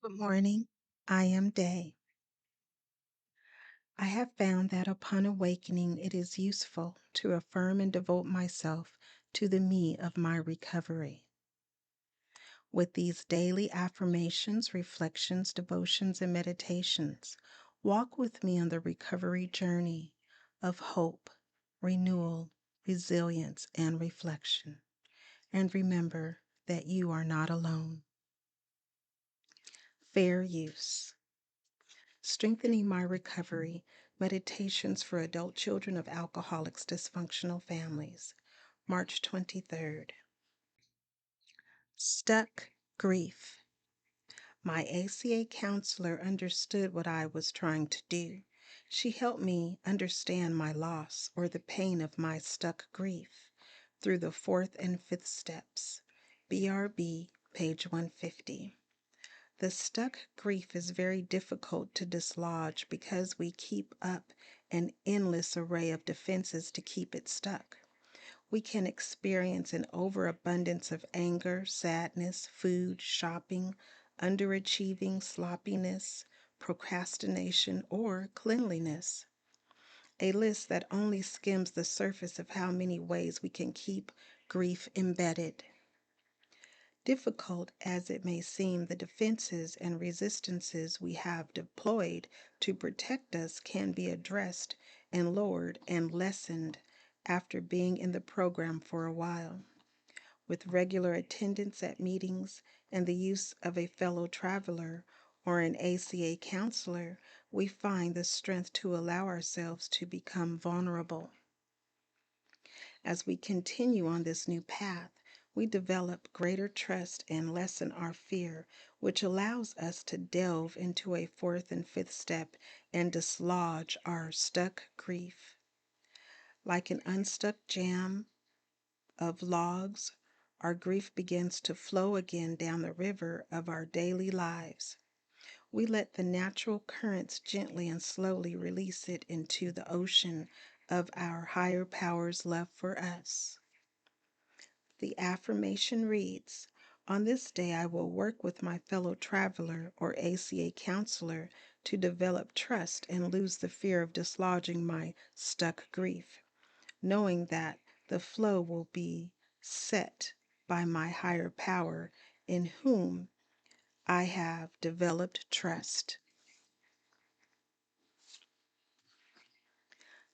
Good morning. I am Day. I have found that upon awakening, it is useful to affirm and devote myself to the me of my recovery. With these daily affirmations, reflections, devotions, and meditations, walk with me on the recovery journey of hope, renewal, resilience, and reflection. And remember that you are not alone. Fair use. Strengthening My Recovery Meditations for Adult Children of Alcoholics Dysfunctional Families, March 23rd. Stuck Grief. My ACA counselor understood what I was trying to do. She helped me understand my loss or the pain of my stuck grief through the fourth and fifth steps. BRB, page 150. The stuck grief is very difficult to dislodge because we keep up an endless array of defenses to keep it stuck. We can experience an overabundance of anger, sadness, food, shopping, underachieving, sloppiness, procrastination, or cleanliness. A list that only skims the surface of how many ways we can keep grief embedded. Difficult as it may seem, the defenses and resistances we have deployed to protect us can be addressed and lowered and lessened after being in the program for a while. With regular attendance at meetings and the use of a fellow traveler or an ACA counselor, we find the strength to allow ourselves to become vulnerable. As we continue on this new path, we develop greater trust and lessen our fear, which allows us to delve into a fourth and fifth step and dislodge our stuck grief. Like an unstuck jam of logs, our grief begins to flow again down the river of our daily lives. We let the natural currents gently and slowly release it into the ocean of our higher power's love for us. The affirmation reads, "On this day I will work with my fellow traveler or ACA counselor to develop trust and lose the fear of dislodging my stuck grief, knowing that the flow will be set by my higher power in whom I have developed trust."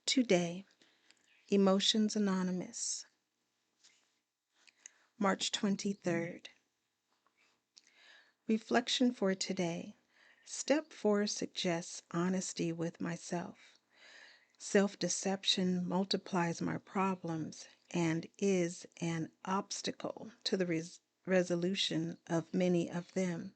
Today, Emotions Anonymous, March 23rd. Reflection for today. Step 4 suggests honesty with myself. Self-deception multiplies my problems and is an obstacle to the resolution of many of them.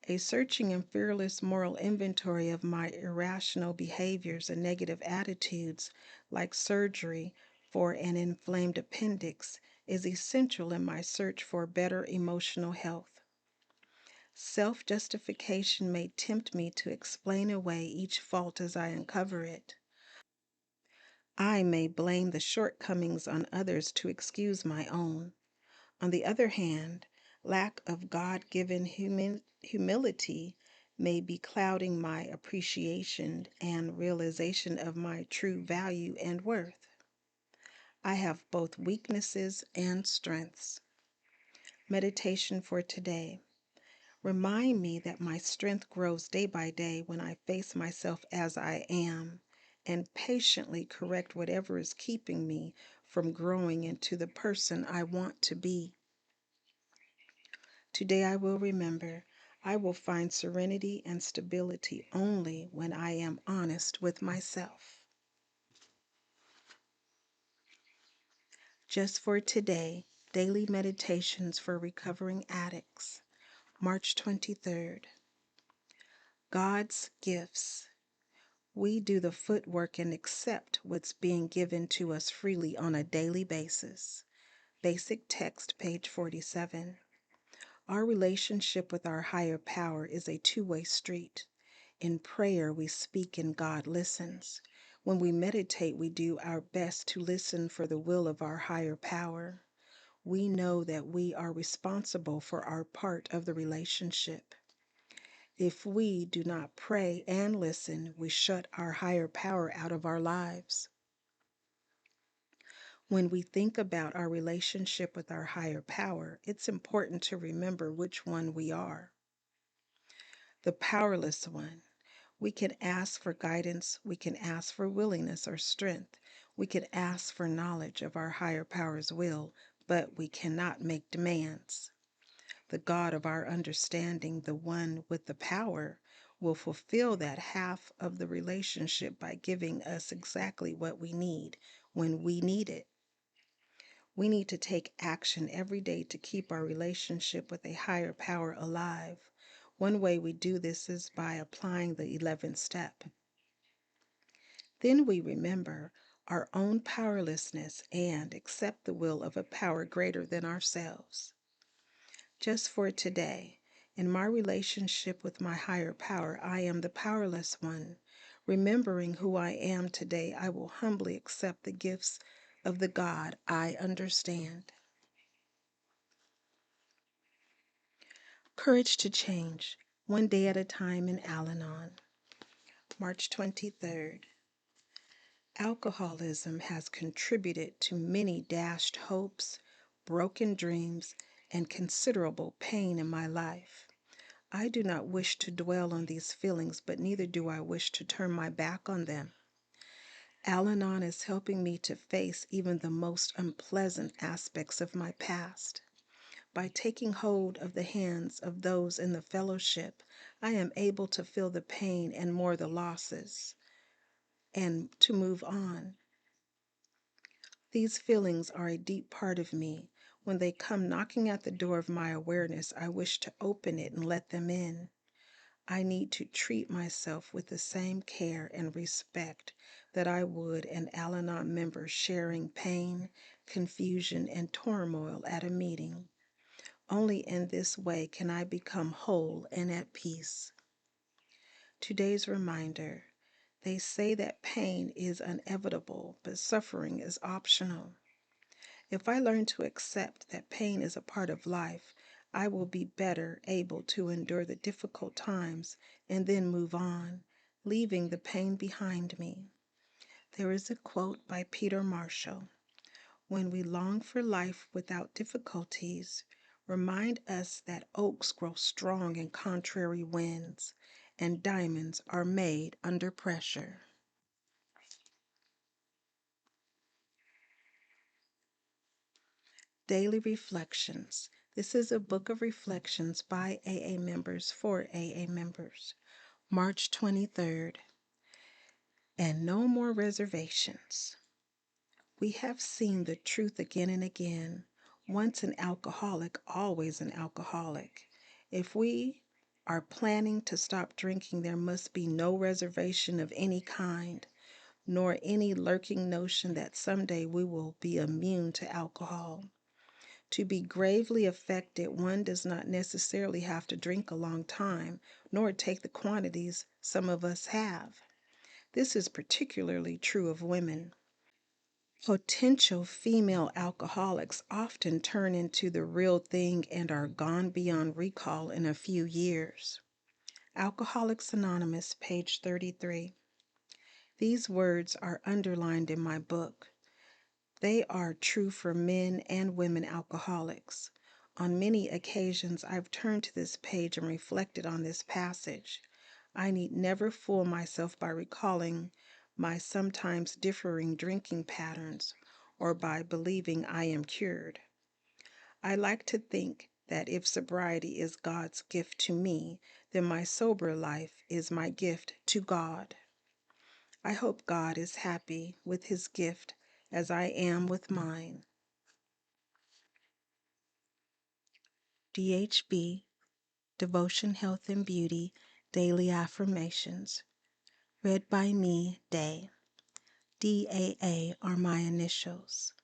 A searching and fearless moral inventory of my irrational behaviors and negative attitudes, like surgery for an inflamed appendix, is essential in my search for better emotional health. Self-justification may tempt me to explain away each fault as I uncover it. I may blame the shortcomings on others to excuse my own. On the other hand, lack of God-given humility may be clouding my appreciation and realization of my true value and worth. I have both weaknesses and strengths. Meditation for today. Remind me that my strength grows day by day when I face myself as I am and patiently correct whatever is keeping me from growing into the person I want to be. Today I will remember, I will find serenity and stability only when I am honest with myself. Just for today, Daily Meditations for Recovering Addicts, March 23rd. God's Gifts. We do the footwork and accept what's being given to us freely on a daily basis. Basic text, page 47. Our relationship with our higher power is a two-way street. In prayer, we speak and God listens. When we meditate, we do our best to listen for the will of our higher power. We know that we are responsible for our part of the relationship. If we do not pray and listen, we shut our higher power out of our lives. When we think about our relationship with our higher power, it's important to remember which one we are. The powerless one. We can ask for guidance, we can ask for willingness or strength, we can ask for knowledge of our higher power's will, but we cannot make demands. The God of our understanding, the one with the power, will fulfill that half of the relationship by giving us exactly what we need when we need it. We need to take action every day to keep our relationship with a higher power alive. One way we do this is by applying the 11th step. Then we remember our own powerlessness and accept the will of a power greater than ourselves. Just for today, in my relationship with my higher power, I am the powerless one. Remembering who I am today, I will humbly accept the gifts of the God I understand. Courage to Change, One Day at a Time in Al-Anon, March 23rd. Alcoholism has contributed to many dashed hopes, broken dreams, and considerable pain in my life. I do not wish to dwell on these feelings, but neither do I wish to turn my back on them. Al-Anon is helping me to face even the most unpleasant aspects of my past. By taking hold of the hands of those in the fellowship, I am able to feel the pain and more the losses, and to move on. These feelings are a deep part of me. When they come knocking at the door of my awareness, I wish to open it and let them in. I need to treat myself with the same care and respect that I would an Al-Anon member sharing pain, confusion, and turmoil at a meeting. Only in this way can I become whole and at peace. Today's reminder: they say that pain is inevitable, but suffering is optional. If I learn to accept that pain is a part of life, I will be better able to endure the difficult times and then move on, leaving the pain behind me. There is a quote by Peter Marshall: "When we long for life without difficulties, remind us that oaks grow strong in contrary winds, and diamonds are made under pressure." Daily Reflections. This is a book of reflections by AA members for AA members. March 23rd. And no more reservations. We have seen the truth again and again. Once an alcoholic, always an alcoholic. If we are planning to stop drinking, there must be no reservation of any kind, nor any lurking notion that someday we will be immune to alcohol. To be gravely affected, one does not necessarily have to drink a long time, nor take the quantities some of us have. This is particularly true of women. Potential female alcoholics often turn into the real thing and are gone beyond recall in a few years. Alcoholics Anonymous, page 33. These words are underlined in my book. They are true for men and women alcoholics. On many occasions, I've turned to this page and reflected on this passage. I need never fool myself by recalling my sometimes differing drinking patterns or by believing I am cured. I like to think that if sobriety is God's gift to me, then my sober life is my gift to God. I hope God is happy with his gift as I am with mine. DHB, Devotion, Health, and Beauty, Daily Affirmations. Read by me, Day. DAA are my initials.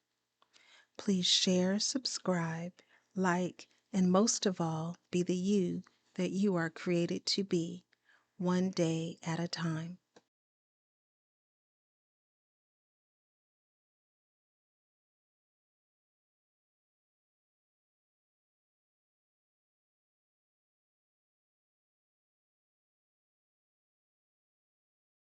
Please share, subscribe, like, and most of all, be the you that you are created to be, one day at a time.